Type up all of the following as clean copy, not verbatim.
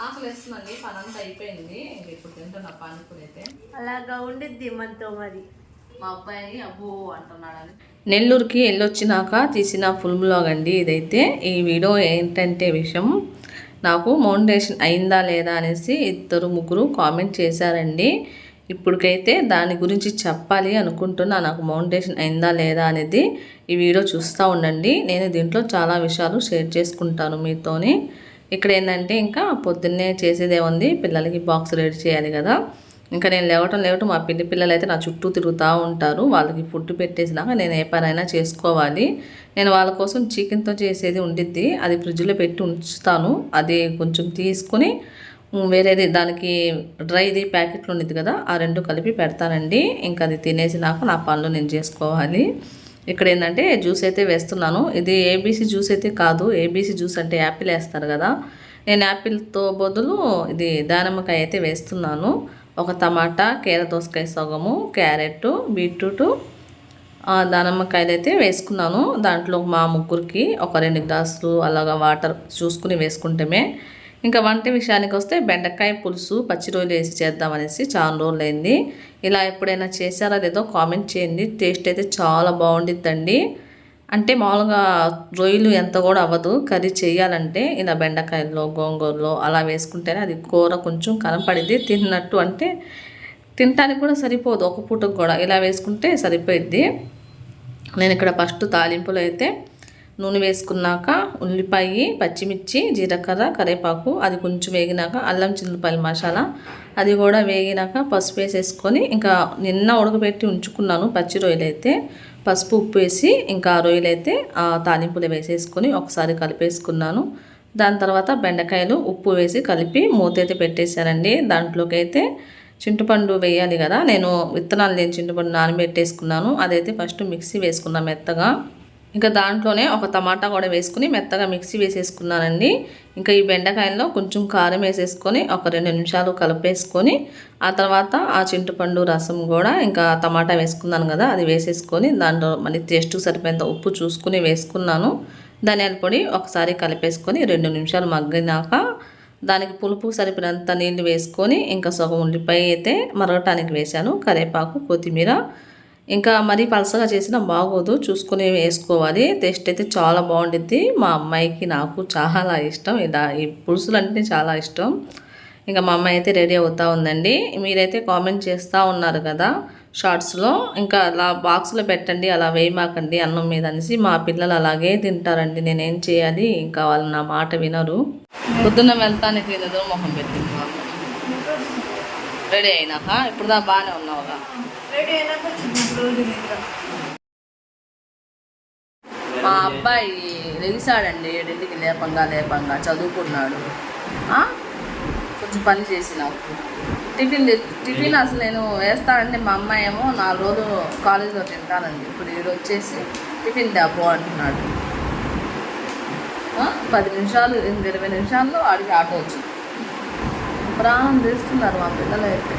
ఆకలిస్తుందండి, పని అంతా అయిపోయింది. ఇంక ఇప్పుడు తింటున్నా పానీపూరి అయితే. అలాగా ఉండిద్ది మనతో మరి. మా అబ్బాయి అబ్బో అంటున్నాడని నెల్లూరుకి వెళ్ళొచ్చినాక తీసిన ఫుల్ బ్లాగ్ అండి ఇదైతే. ఈ వీడియో ఏంటంటే విషయం, నాకు మౌండేషన్ అయిందా లేదా అనేసి ఇద్దరు ముగ్గురు కామెంట్ చేశారండి. ఇప్పటికైతే దాని గురించి చెప్పాలి అనుకుంటున్నా, నాకు మౌండేషన్ అయిందా లేదా అనేది. ఈ వీడియో చూస్తూ ఉండండి. నేను దీంట్లో చాలా విషయాలు షేర్ చేసుకుంటాను మీతోని. ఇక్కడ ఏంటంటే ఇంకా పొద్దున్నే చేసేదే ఉంది, పిల్లలకి బాక్స్ రెడీ చేయాలి కదా. ఇంకా నేను లేవటం మా పిల్లలు అయితే నా చుట్టూ తిరుగుతూ ఉంటారు. వాళ్ళకి ఫుడ్ పెట్టేసినాక నేను ఏ పనైనా చేసుకోవాలి. నేను వాళ్ళ కోసం చికెన్తో చేసేది ఉండిద్ది, అది ఫ్రిడ్జ్లో పెట్టి ఉంచుతాను. అది కొంచెం తీసుకుని వేరేది దానికి డ్రైది ప్యాకెట్లు ఉండిద్ది కదా, ఆ రెండు కలిపి పెడతానండి. ఇంకా అది తినేసినాక నా పనులు నేను చేసుకోవాలి. ఇక్కడ ఏంటంటే జ్యూస్ అయితే వేస్తున్నాను. ఇది ఏబీసీ జ్యూస్ అయితే కాదు. ఏబీసీ జ్యూస్ అంటే యాపిల్ వేస్తారు కదా, నేను యాపిల్తో బదులు ఇది దానిమ్మకాయ అయితే వేస్తున్నాను. ఒక టమాటా, కీర దోసకాయ సగము, క్యారెట్, బీట్రూట్, దానిమ్మకాయలు అయితే వేసుకున్నాను. దాంట్లో మా ముగ్గురికి ఒక 2 గ్లాసులు అలాగా వాటర్ చూసుకుని వేసుకుంటమే. ఇంకా వంట విషయానికి వస్తే బెండకాయ పులుసు పచ్చి రొయ్యలు వేసి చేద్దామనేసి చాలా రోజులు అయింది. ఇలా ఎప్పుడైనా చేశారా లేదో కామెంట్ చేయండి. టేస్ట్ అయితే చాలా బాగుండిద్దండి. అంటే మామూలుగా రొయ్యలు ఎంత కూడా అవ్వదు కర్రీ చేయాలంటే. ఇలా బెండకాయల్లో గోంగూరలో అలా వేసుకుంటేనే అది కూర కొంచెం కనపడిద్ది, తిన్నట్టు అంటే తినటానికి కూడా సరిపోదు ఒక పూటకు కూడా. ఇలా వేసుకుంటే సరిపోయిద్ది. నేను ఇక్కడ ఫస్ట్ తాలింపులో అయితే నూనె వేసుకున్నాక ఉల్లిపాయ, పచ్చిమిర్చి, జీలకర్ర, కరివేపాకు అది కొంచెం వేగినాక అల్లం చిల్లిపాయల మసాలా అది కూడా వేగినాక పసుపు వేసేసుకొని ఇంకా నిన్న ఉడకబెట్టి ఉంచుకున్నాను పచ్చి రొయ్యలు అయితే. పసుపు ఉప్పు వేసి ఇంకా రొయ్యలు అయితే తాలింపులు వేసేసుకొని ఒకసారి కలిపేసుకున్నాను. దాని తర్వాత బెండకాయలు ఉప్పు వేసి కలిపి మూత అయితే పెట్టేశానండి. దాంట్లోకి అయితే చింతపండు వేయాలి కదా, నేను విత్తనాలు లేని చింతపండు నానబెట్టేసుకున్నాను. అదైతే ఫస్ట్ మిక్సీ వేసుకున్నాను మెత్తగా. ఇంకా దాంట్లోనే ఒక టమాటా కూడా వేసుకుని మెత్తగా మిక్సీ వేసేసుకున్నానండి. ఇంకా ఈ బెండకాయల్లో కొంచెం కారం వేసేసుకొని ఒక 2 నిమిషాలు కలిపేసుకొని ఆ తర్వాత ఆ చింతపండు రసం కూడా ఇంకా టమాటా వేసుకున్నాను కదా అది వేసేసుకొని దాంట్లో మళ్ళీ టేస్ట్ సరిపోయేంత ఉప్పు చూసుకుని వేసుకున్నాను. ధనియాల పొడి ఒకసారి కలిపేసుకొని 2 నిమిషాలు మగ్గినాక దానికి పులుపు సరిపోయినంత నీళ్ళు వేసుకొని ఇంకా సగం ఉల్లిపాయ అయితే మరగటానికి వేశాను, కరివేపాకు, కొత్తిమీర. ఇంకా మరీ పలసగా చేసినా బాగోదు, చూసుకుని వేసుకోవాలి. టేస్ట్ అయితే చాలా బాగుండిద్ది. మా అమ్మాయికి నాకు చాలా ఇష్టం, ఇలా ఈ పులుసులు అంటే చాలా ఇష్టం. ఇంకా మా అమ్మాయి అయితే రెడీ అవుతూ ఉందండి. మీరైతే కామెంట్ చేస్తూ ఉన్నారు కదా షార్ట్స్లో, ఇంకా అలా బాక్స్లో పెట్టండి అలా వేయమాకండి అన్నం మీద అనేసి. మా పిల్లలు అలాగే తింటారండి, నేనేం చేయాలి. ఇంకా వాళ్ళు నా మాట వినరు. పొద్దున్న వెళ్తానికి ఏదో మొహం పెట్టింది. రెడీ అయినాక ఇప్పుడు దా బాగానే ఉన్నావుగా. మా అబ్బాయి లెగిసాడండి 7ంటికి లేపంగా చదువుకున్నాడు. కొంచెం పని చేసి నాకు టిఫిన్ అసలు నేను వేస్తానంటే మా అమ్మాయి ఏమో 4 రోజులు కాలేజీలో తింటానండి. ఇప్పుడు ఈరోజు వచ్చేసి టిఫిన్ తేపో అంటున్నాడు. 10 నిమిషాలు 20 నిమిషాల్లో ఆడికి ఆటో వచ్చింది. ప్రాణం చేస్తున్నారు మా పిల్లలు అయితే.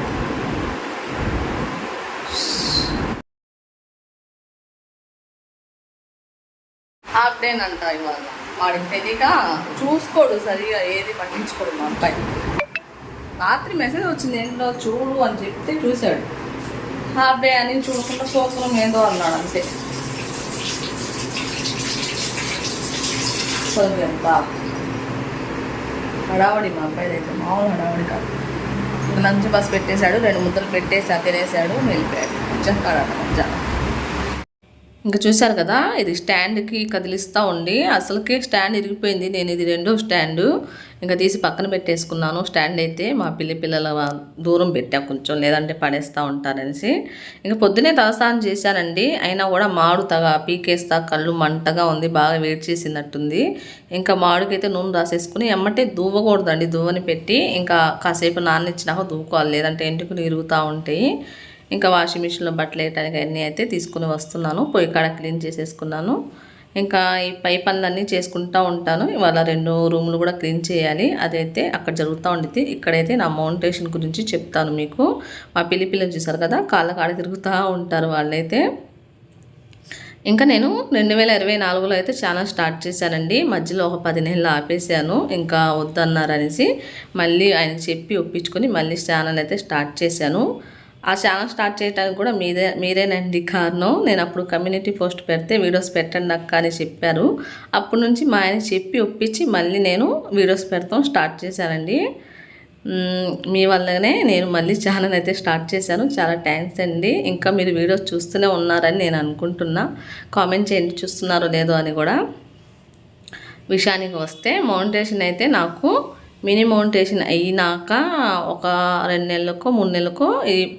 హాఫ్ డే అంట ఇవాళ. వాడికి తెలియక చూసుకోడు సరిగా, ఏది పట్టించుకోడు మా అబ్బాయి. రాత్రి మెసేజ్ వచ్చింది ఏంటో చూడు అని చెప్తే చూశాడు. హాఫ్ డే అని చూడకుండా సోకరం ఏదో అన్నాడు అంతే. హడావడి మా అబ్బాయి అయితే మామూలు హడావడి కాదు. లంచ్ బాక్స్ పెట్టేశాడు, 2 ముద్దలు పెట్టేసి తినేసాడు, వెళ్ళిపోయాడు. మధ్యాహ్నం ఇంకా చూశారు కదా, ఇది స్టాండ్కి కదిలిస్తూ ఉండి అసలుకే స్టాండ్ ఇరిగిపోయింది. నేను ఇది 2వ స్టాండు ఇంకా తీసి పక్కన పెట్టేసుకున్నాను. స్టాండ్ అయితే మా పిల్లల దూరం పెట్టా కొంచెం, లేదంటే పడేస్తూ ఉంటారనేసి. ఇంకా పొద్దునే తలస్నానం చేశానండి, అయినా కూడా మాడు పీకేస్తా కళ్ళు మంటగా ఉంది, బాగా వేడి చేసినట్టుంది. ఇంకా మాడుకైతే నూనె రాసేసుకుని ఎమ్మటే దువ్వకూడదండి, దువ్వని పెట్టి ఇంకా కాసేపు నాననిచ్చినాక దువ్వుకోవాలి, లేదంటే ఎంటుకలు ఇరుగుతూ ఉంటాయి. ఇంకా వాషింగ్ మిషన్లో బట్టలు వేయడానికి అన్నీ అయితే తీసుకుని వస్తున్నాను. పొయ్యి కాడ క్లీన్ చేసేసుకున్నాను. ఇంకా ఈ పై పనులన్నీ చేసుకుంటూ ఉంటాను. ఇవాళ 2 రూములు కూడా క్లీన్ చేయాలి, అదైతే అక్కడ జరుగుతూ ఉండిద్ది. ఇక్కడైతే నా మౌంటేషన్ గురించి చెప్తాను మీకు. మా పిల్లలు చూసారు కదా, కాళ్ళ కాడ తిరుగుతూ ఉంటారు వాళ్ళైతే. ఇంకా నేను 2024లో అయితే ఛానల్ స్టార్ట్ చేశానండి. మధ్యలో ఒక 10 నెలలు ఆపేశాను. ఇంకా వద్దన్నారనేసి మళ్ళీ ఆయనకి చెప్పి ఒప్పించుకొని మళ్ళీ ఛానల్ అయితే స్టార్ట్ చేశాను. ఆ ఛానల్ స్టార్ట్ చేయడానికి కూడా మీరేనండి కారణం. నేను అప్పుడు కమ్యూనిటీ పోస్ట్ పెడితే వీడియోస్ పెట్టండి అక్క అని చెప్పారు. అప్పటి నుంచి మా ఆయన చెప్పి ఒప్పించి మళ్ళీ నేను వీడియోస్ పెడతాం స్టార్ట్ చేశానండి. మీ వల్లనే నేను మళ్ళీ ఛానల్ అయితే స్టార్ట్ చేశాను. చాలా థ్యాంక్స్ అండి. ఇంకా మీరు వీడియోస్ చూస్తూనే ఉన్నారని నేను అనుకుంటున్నా. కామెంట్ చేయండి చూస్తున్నారో లేదో అని కూడా. విషయానికి వస్తే మౌంటేషన్ అయితే నాకు మినీ మౌంటేషన్ అయినాక ఒక 2 నెలలకో 3 నెలలకో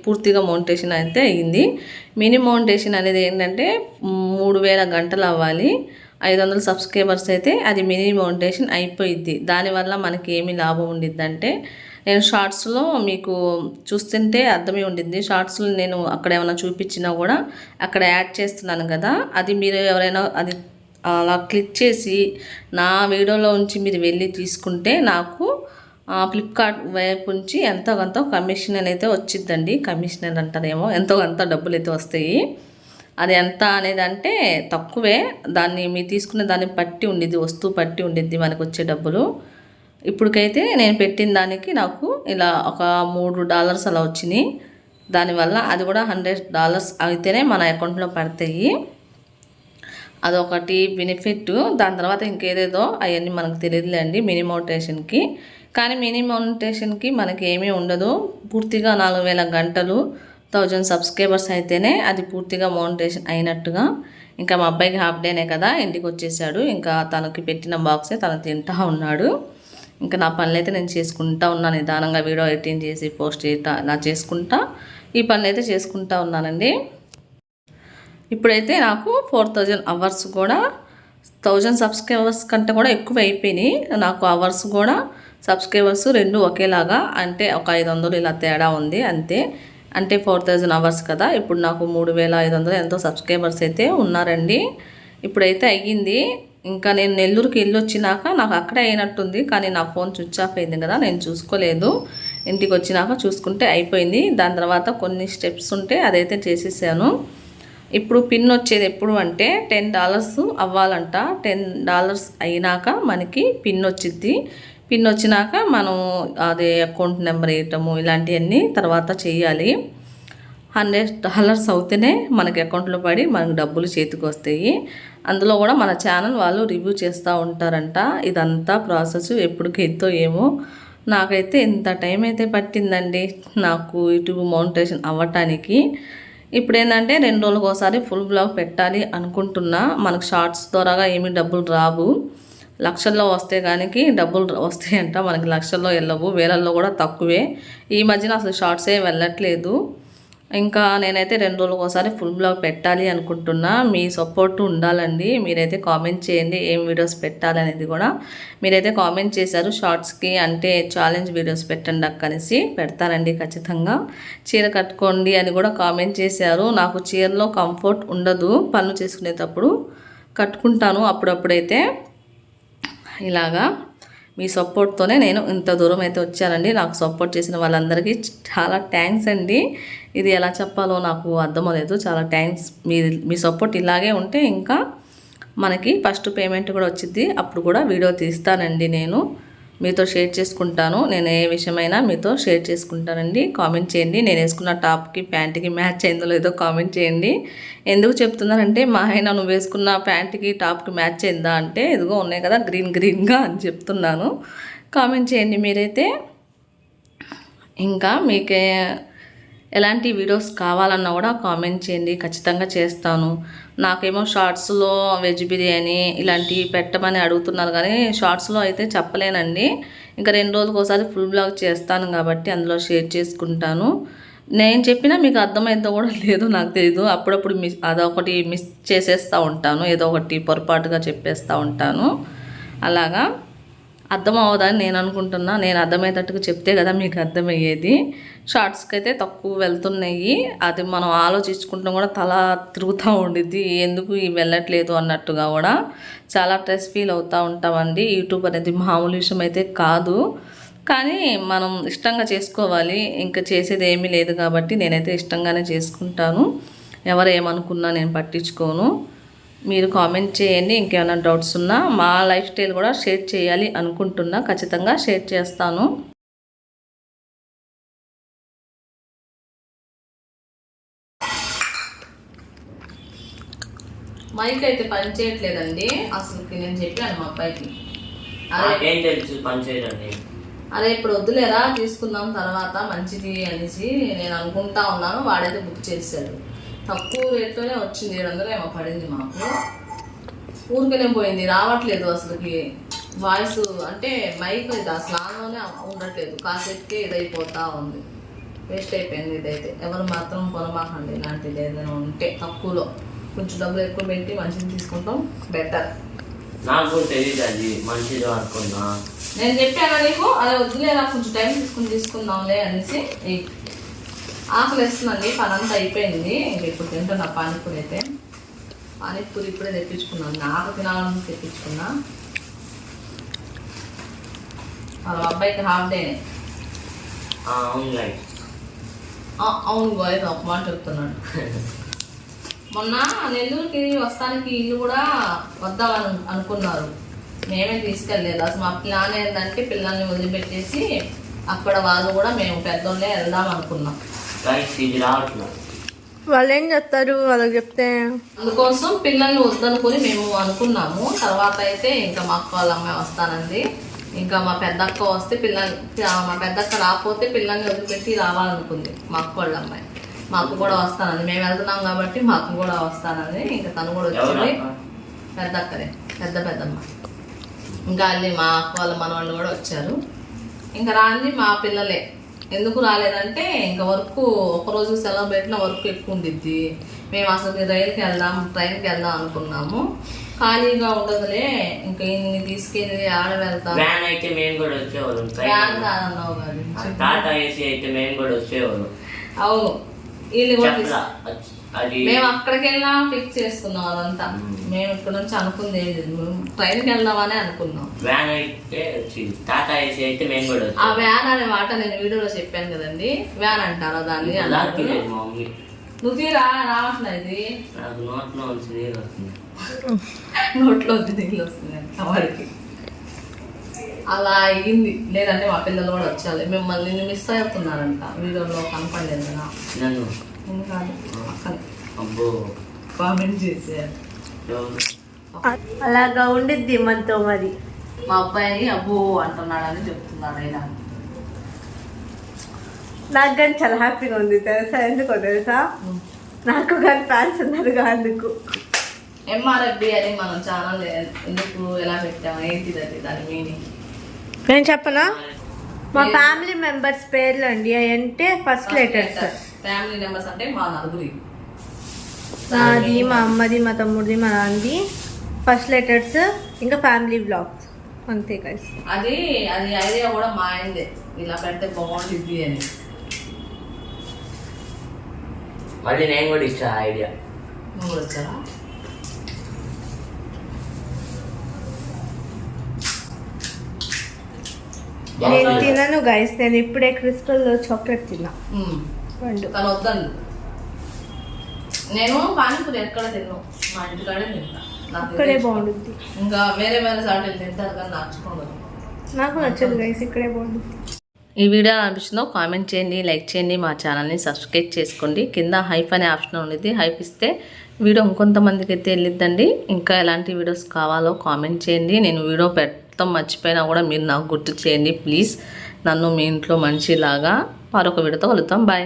పూర్తిగా మౌంటేషన్ అయితే అయ్యింది. మినీ మౌంటేషన్ అనేది ఏంటంటే 3000 గంటలు అవ్వాలి. 500 సబ్స్క్రైబర్స్ అయితే అది మినీ మౌంటేషన్ అయిపోయిద్ది. దానివల్ల మనకి ఏమి లాభం ఉండిద్దంటే, నేను షార్ట్స్లో మీకు చూస్తుంటే అర్థమే ఉండిద్ది. షార్ట్స్లో నేను అక్కడ ఏమైనా చూపించినా కూడా అక్కడ యాడ్ చేస్తున్నాను కదా, అది మీరు ఎవరైనా అది అలా క్లిక్ చేసి నా వీడియోలో ఉంచి మీరు వెళ్ళి తీసుకుంటే నాకు ఫ్లిప్కార్ట్ వైపు నుంచి ఎంతో కొంత కమిషన్ అయితే వచ్చిద్దండి. కమిషన్ అంటారేమో, ఎంతో కొంత డబ్బులు అయితే వస్తాయి. అది ఎంత అనేది అంటే తక్కువే. దాన్ని మీరు తీసుకునే దాన్ని పట్టి ఉండిద్ది, వస్తువు పట్టి ఉండిద్ది మనకు వచ్చే డబ్బులు. ఇప్పటికైతే నేను పెట్టిన దానికి నాకు ఇలా ఒక $3 అలా వచ్చినాయి. దానివల్ల అది కూడా $100 అయితేనే మన అకౌంట్లో పడతాయి. అదొకటి బెనిఫిట్. దాని తర్వాత ఇంకేదేదో అవన్నీ మనకు తెలియదులేండి మినీ మౌంటేషన్కి. కానీ మినీ మౌంటేషన్కి మనకి ఏమీ ఉండదు. పూర్తిగా 4000 గంటలు 1000 సబ్స్క్రైబర్స్ అయితేనే అది పూర్తిగా మౌంటేషన్ అయినట్టుగా. ఇంకా మా అబ్బాయికి హాఫ్ డేనే కదా, ఇంటికి వచ్చేసాడు. ఇంకా తనకి పెట్టిన బాక్సే తను తింటా ఉన్నాడు. ఇంకా నా పనులు అయితే నేను చేసుకుంటా ఉన్నాను. నిదానంగా వీడియో ఎడిటింగ్ చేసి పోస్ట్ చేయటం ఇలా చేసుకుంటా ఈ పనులు అయితే చేసుకుంటా ఉన్నానండి. ఇప్పుడైతే నాకు 4000 అవర్స్ కూడా 1000 సబ్స్క్రైబర్స్ కంటే కూడా ఎక్కువ అయిపోయినాయి. నాకు అవర్స్ కూడా సబ్స్క్రైబర్స్ రెండు ఒకేలాగా, అంటే ఒక 500 ఇలా తేడా ఉంది అంతే. అంటే 4000 అవర్స్ కదా, ఇప్పుడు నాకు 3500 ఎంతో సబ్స్క్రైబర్స్ అయితే ఉన్నారండి. ఇప్పుడైతే అయ్యింది. ఇంకా నేను నెల్లూరుకి వెళ్ళొచ్చినాక నాకు అక్కడే అయినట్టుంది, కానీ నా ఫోన్ స్విచ్ ఆఫ్ అయింది కదా, నేను చూసుకోలేదు. ఇంటికి వచ్చినాక చూసుకుంటే అయిపోయింది. దాని తర్వాత కొన్ని స్టెప్స్ ఉంటే అదైతే చేసేసాను. ఇప్పుడు పిన్ వచ్చేది ఎప్పుడు అంటే $10 అవ్వాలంట. $10 అయినాక మనకి పిన్ వచ్చిద్ది. పిన్ వచ్చినాక మనం అదే అకౌంట్ నెంబర్ వేయటము ఇలాంటివన్నీ తర్వాత చేయాలి. $100 అవుతేనే మనకి అకౌంట్లో పడి మనకు డబ్బులు చేతికి వస్తాయి. అందులో కూడా మన ఛానల్ వాళ్ళు రివ్యూ చేస్తూ ఉంటారంట. ఇదంతా ప్రాసెస్ ఎప్పటికైతే ఏమో. నాకైతే ఇంత టైం అయితే పట్టిందండి నాకు యూట్యూబ్ మౌంటేషన్ అవ్వటానికి. ఇప్పుడు ఏంటంటే 2 రోజులకు ఒకసారి ఫుల్ బ్లాగ్ పెట్టాలి అనుకుంటున్నా. మనకు షార్ట్స్ ద్వారాగా ఏమీ డబ్బులు రావు. లక్షల్లో వస్తే కానీ డబ్బులు వస్తాయంట, మనకి లక్షల్లో వెళ్ళవు, వేలల్లో కూడా తక్కువే. ఈ మధ్యన అసలు షార్ట్సే వెళ్ళట్లేదు. ఇంకా నేనైతే 2 రోజులకు ఒకసారి ఫుల్ బ్లాగ్ పెట్టాలి అనుకుంటున్నా. మీ సపోర్ట్ ఉండాలండి. మీరైతే కామెంట్ చేయండి ఏం వీడియోస్ పెట్టాలనేది కూడా. మీరైతే కామెంట్ చేశారు షార్ట్స్కి అంటే ఛాలెంజ్ వీడియోస్ పెట్టండి అక్క అనేసి. పెడతానండి ఖచ్చితంగా. చీర కట్టుకోండి అని కూడా కామెంట్ చేశారు. నాకు చీరలో కంఫర్ట్ ఉండదు, పనులు చేసుకునేటప్పుడు కట్టుకుంటాను అప్పుడప్పుడైతే. ఇలాగా మీ సపోర్ట్తోనే నేను ఇంత దూరం అయితే వచ్చానండి. నాకు సపోర్ట్ చేసిన వాళ్ళందరికీ చాలా థ్యాంక్స్ అండి. ఇది ఎలా చెప్పాలో నాకు అర్థమలేదు. చాలా థ్యాంక్స్. మీ సపోర్ట్ ఇలాగే ఉంటే ఇంకా మనకి ఫస్ట్ పేమెంట్ కూడా వచ్చింది. అప్పుడు కూడా వీడియో తీస్తానండి, నేను మీతో షేర్ చేసుకుంటాను. నేను ఏ విషయమైనా మీతో షేర్ చేసుకుంటానండి. కామెంట్ చేయండి. నేను వేసుకున్న టాప్కి ప్యాంట్కి మ్యాచ్ అయిందో లేదో కామెంట్ చేయండి. ఎందుకు చెప్తున్నారంటే మా ఆయన నువ్వు వేసుకున్న ప్యాంట్కి టాప్కి మ్యాచ్ అయిందా అంటే ఇదిగో ఉన్నాయి కదా గ్రీన్గా అని చెప్తున్నాను. కామెంట్ చేయండి మీరైతే. ఇంకా మీకే ఎలాంటి వీడియోస్ కావాలన్నా కూడా కామెంట్ చేయండి, ఖచ్చితంగా చేస్తాను. నాకేమో షార్ట్స్లో వెజ్ బిర్యానీ ఇలాంటివి పెట్టమని అడుగుతున్నారు, కానీ షార్ట్స్లో అయితే చెప్పలేనండి. ఇంకా 2 రోజులకు ఒకసారి ఫుల్ బ్లాగ్ చేస్తాను కాబట్టి అందులో షేర్ చేసుకుంటాను. నేను చెప్పినా మీకు అర్థమైందో కూడా లేదో నాకు తెలీదు. అప్పుడప్పుడు అదొకటి మిస్ చేసేస్తూ ఉంటాను, ఏదో ఒకటి పొరపాటుగా చెప్పేస్తూ ఉంటాను. అలాగా అర్థం అవ్వదని నేను అనుకుంటున్నా. నేను అర్థమయ్యేటట్టుగా చెప్తే కదా మీకు అర్థమయ్యేది. షార్ట్స్కి అయితే తక్కువ వెళ్తున్నాయి. అది మనం ఆలోచించుకుంటాం కూడా తల తిరుగుతూ ఉండిద్ది, ఎందుకు వెళ్ళట్లేదు అన్నట్టుగా కూడా చాలా స్ట్రెస్ ఫీల్ అవుతూ ఉంటామండి. యూట్యూబ్ అనేది మామూలు విషయం అయితే కాదు, కానీ మనం ఇష్టంగా చేసుకోవాలి. ఇంకా చేసేది ఏమీ లేదు కాబట్టి నేనైతే ఇష్టంగానే చేసుకుంటాను. ఎవరు ఏమనుకున్నా నేను పట్టించుకోను. మీరు కామెంట్ చేయండి. ఇంకేమైనా డౌట్స్ ఉన్నా మా లైఫ్ స్టైల్ కూడా షేర్ చేయాలి అనుకుంటున్నా, ఖచ్చితంగా షేర్ చేస్తాను. మైక్ అయితే పని చేయట్లేదండి అసలుకి. నేను చెప్పాను మా అబ్బాయికి, అరే ఇప్పుడు వద్దులేరా తీసుకుందాం తర్వాత మంచిది అనేసి నేను అనుకుంటా ఉన్నాను. వాడైతే బుక్ చేశాడు. తక్కువ రేట్లోనే వచ్చింది, 700 ఏమో పడింది మాకు. ఊరికనే పోయింది, రావట్లేదు అసలుకి వాయిస్. అంటే మైక్ ఇది అసలు ఆన్లోనే ఉండట్లేదు, కాసేపుకే ఇదైపోతా ఉంది. వేస్ట్ అయిపోయింది ఇదైతే. ఎవరు మాత్రం కొనమాకండి ఇలాంటిది. ఏదైనా ఉంటే తక్కువలో కొంచెం డబ్బులు ఎక్కువ పెట్టి మంచిది తీసుకుంటాం బెటర్. నాకు తెలియదు అది మంచిది అనుకున్నా. నేను చెప్పాను నీకు, అదే వద్దులేరా కొంచెం టైం తీసుకుందాంలే అనేసి. ఆకలి వేస్తుందండి, పని అంతా అయిపోయింది. ఇంక ఇప్పుడు తింటున్నా పానీపూరి. అయితే పానీపూరి ఇప్పుడే తెప్పించుకున్నాను, నాకు తినాలని తెప్పించుకున్నా. వాళ్ళ అబ్బాయికి హాఫ్ డే. అవును బాయ్, ఒక మాట చెప్తున్నాడు. మొన్న నెల్లూరుకి వస్తానికి ఇల్లు కూడా వద్దామని అనుకున్నారు, మేమే తీసుకెళ్ళలేదు. అసలు మా ప్లాన్ ఏంటంటే పిల్లల్ని వదిలిపెట్టేసి అక్కడ వాళ్ళు కూడా మేము పెద్దోళ్ళే వెళ్దాం అనుకున్నాం. వాళ్ళు ఏం చెప్తారు వాళ్ళకి చెప్తే? అందుకోసం పిల్లల్ని వద్దనుకొని మేము అనుకున్నాము. తర్వాత అయితే ఇంకా మా అక్క వాళ్ళ అమ్మాయి వస్తానంది. ఇంకా మా పెద్దక్క వస్తే మా పెద్దక్క రాకపోతే పిల్లల్ని వదిలిపెట్టి రావాలనుకుంది మా అక్క వాళ్ళ అమ్మాయి. మా అక్క కూడా వస్తానంది. మేము వెళ్తున్నాం కాబట్టి మా అక్క కూడా వస్తానని ఇంకా తను కూడా వచ్చింది. పెద్దక్కనే, పెద్దమ్మ. ఇంకా అల్లి మా అక్క వాళ్ళ మనవాళ్ళు కూడా వచ్చారు. ఇంకా రాంది మా పిల్లలే. ఎందుకు రాలేదంటే ఇంకా వర్క్ ఒకరోజు సెలవు పెట్టిన వర్క్ ఎక్కువ ఉండిద్ది. మేము అసలు ట్రైన్కి వెళ్దాం అనుకున్నాము. ఖాళీగా ఉండదులే, ఇంకా ఇన్ని తీసుకెళ్ళి ఆడ వెళ్తాం. వ్యాన్ అయితే మేము కూడా వచ్చేవాళ్ళం. వ్యాన్ కాదన్నావు కానీ టాటా ఏసీ అయితే మేము కూడా వచ్చేవాళ్ళం. అవును, వీళ్ళు కూడా మేము అక్కడికి వెళ్ళినా ఫిక్స్ చేసుకున్నాం. అదంతా మేము ఇక్కడ నుంచి అనుకుంది ఏం లేదు, ట్రైన్కి వెళ్దామని అనుకున్నాం. వ్యాన్ అయితే టాటా ఏసీ అయితే మేము కూడా. ఆ వ్యాన్ అనే మాట నేను వీడియోలో చెప్పాను కదండి, వ్యాన్ అంటారా దాన్ని? మమ్మీ నువ్వు తీరా రావట్లే, ఇది నాకు నోట్లో వచ్చి నీళ్ళు వస్తుంది. నోట్లో వచ్చి నీళ్ళు వస్తుంది వాడికి. అలా అయ్యింది. లేదంటే మా పిల్లలు కూడా వచ్చాలి. మిమ్మల్ని మిస్ అవుతున్నారంట, వీడియోలో కనపడలేదు కదా. నన్ను అబ్బో కామెంట్ చేశారు. అలాగా ఉండిద్ది మనతో మరి. మా అబ్బాయి అబ్బో అంటున్నాడని చెప్తున్నాడు అయినా. నాకు కానీ చాలా హ్యాపీగా ఉంది తెలుసా. ఎందుకో తెలుసా, నాకు కానీ ఫ్యాన్స్ ఉన్నారుగా అందుకు. ఎంఆర్ఎఫ్బి అని మనం ఛానల్ ఎందుకు ఎలా పెట్టాము, ఏంటిది దాని మీనింగ్ నేను చెప్పనా? మా ఫ్యామిలీ మెంబర్స్ పేర్లు అండి. అంటే ఫస్ట్ లెటర్స్. ఫ్యామిలీ మెంబర్స్ అంటే మా నలుగురి, నాది, మా అమ్మది, మా తమ్ముడిది, మా నాన్నది. ఫస్ట్ లెటర్స్, ఇంకా ఫ్యామిలీ బ్లాగ్స్, అంతే గైస్. అది ఐడియా కూడా మా ఆయనదే, ఇలా పెడితే బాగుంటుంది అని. మళ్ళీ నేను కూడా ఇచ్చా ఐడియా. నువ్వు కూడా వచ్చారా? నేను తినను గైస్, నేను ఇప్పుడే క్రిస్టల్ చాక్లెట్ తిన్నా. తను వద్దండి. నేను పానీపూరి ఎక్కడ తిన్నాను, మా ఇంటికాడే తింటా. ఇక్కడే బాగుంటుంది. ఇంకా వేరే సాటిల్ తింటారు కానీ నచ్చుకోదు. నాకు నచ్చదు గైస్, ఇక్కడే బాగుంటుంది. ఈ వీడియో అనిపిస్తుందో కామెంట్ చేయండి, లైక్ చేయండి, మా ఛానల్ని సబ్స్క్రైబ్ చేసుకోండి. కింద హైప్ అనే ఆప్షన్ ఉండేది, హైప్ ఇస్తే వీడియో ఇంకొంతమందికి అయితే వెళ్ళిద్దండి. ఇంకా ఎలాంటి వీడియోస్ కావాలో కామెంట్ చేయండి. నేను వీడియో పెట్టడం మర్చిపోయినా కూడా మీరు నాకు గుర్తు చేయండి ప్లీజ్. నన్ను మీ ఇంట్లో మనిషిలాగా మరొక వీడియోతో కలుద్దాం. బాయ్.